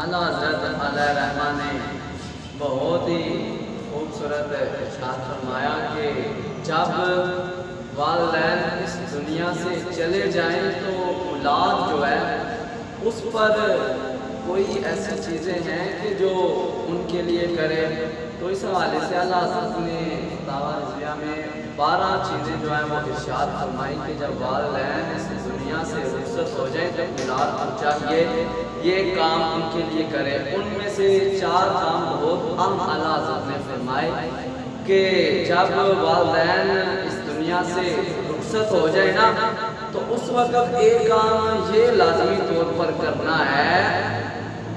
اعلیٰ حضرت علیہ رحمٰ نے بہت ہی خوبصورت ارشاد فرمایا کہ جب والدین اس دنیا سے چلے جائیں تو اولاد جو ہے اس پر کوئی ایسی چیزیں ہیں کہ جو ان کے لیے کرے. تو اس حوالے سے اعلیٰ حضرت نے فتاویٰ رضویہ میں 12 چیزیں جو ہیں وہ ارشاد فرمائی کہ جب والدین اس دنیا سے رخصت ہو جائیں تو اولاد کو چاہیے یہ کام ان کے لیے کرے. ان میں سے 4 کام بہت اہم اعلیٰ حضرت نے فرمائے کہ جب والدین اس دنیا سے رخصت ہو جائے نا تو اس وقت ایک کام یہ لازمی طور پر کرنا ہے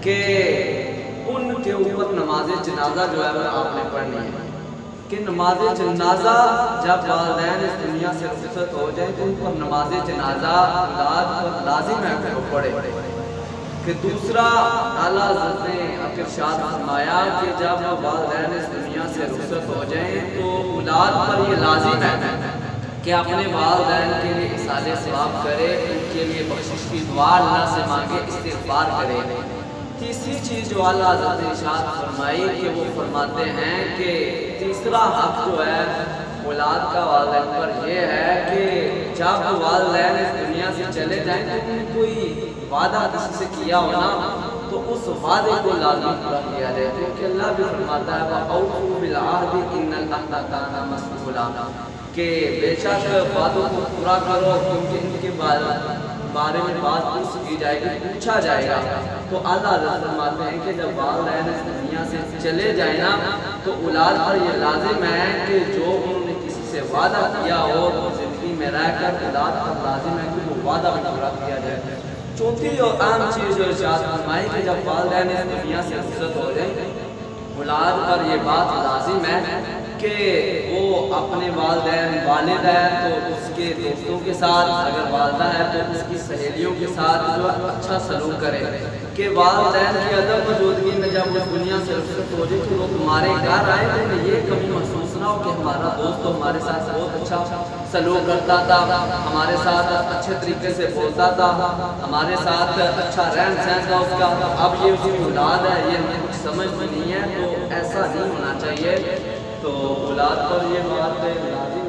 کہ ان کے اوپر نماز جنازہ جو ہے وہ آپ نے پڑھنی ہے. کہ نماز جنازہ جب والدین اس دنیا سے رخصت ہو جائیں تو ان پر نماز جنازہ اولاد پر لازم ہے کہ وہ پڑھے. کہ دوسرا اعلیٰ حضرت نے ارشاد فرمایا کہ جب والدین اس دنیا سے رخصت ہو جائیں تو اولاد پر یہ لازم ہے کہ اپنے والدین کے لیے اصالِ ثواب کرے, ان کے لیے بخشش کی دعا اللہ سے مانگے, استغفار کرے. تیسری چیز جو اعلیٰ حضرت نے ارشاد فرمائی کہ وہ فرماتے ہیں کہ تیسرا حق جو ہے اولاد کا والدین پر یہ ہے کہ جب والدین اس دنیا سے چلے جائیں تو انہوں نے کوئی وعدہ کسی سے کیا ہونا تو اس وعدے کو لازم پورا کیا جائے. کیونکہ اللہ بھی فرماتا ہے وَأَوْفُوا بِالْعَهْدِ إِنَّ الْعَهْدَ كَانَ مَسْئُولًا کہ بے شک وعدوں کو پورا کرو کیونکہ ان کے بارے میں بات کی جائے گی, پوچھا جائے گا. تو اعلیٰ حضرت فرماتے ہیں کہ جب والدین اس دنیا سے چلے جائیں نا تو اولاد پر یہ لازم ہے کہ جو انہوں نے کسی سے وعدہ کیا ہو تو زندگی میں رہ کر اولاد پر لازم ہے کہ وہ وعدہ بھی پورا کیا جائے. چوتھی اور اہم چیز جو ارشاد فرمائی کہ جب والدین اس دنیا سے رخصت ہو جائیں اولاد پر یہ بات لازم ہے کہ وہ اپنے والدین والد ہے تو اس کے دوستوں کے ساتھ, اگر والدہ ہے تو اس کی سہیلیوں کے ساتھ جو اچھا سلوک کرے. کہ والدین کی عدم موجودگی میں جب اس دنیا سے رخصت ہو جائے تو وہ تمہارے گھر آئے تو انہیں یہ کمی محسوس نہ ہو کہ ہمارا دوست تو ہمارے ساتھ بہت اچھا سلوک کرتا تھا, ہمارے ساتھ اچھے طریقے سے بولتا تھا, ہمارے ساتھ اچھا رہن سہن تھا اس کا, اب یہ اس کی اولاد ہے یہ ہمیں کچھ سمجھ نہیں ہے. تو ایسا نہیں ہونا چاہیے. تو اولاد پر یہ بات لازم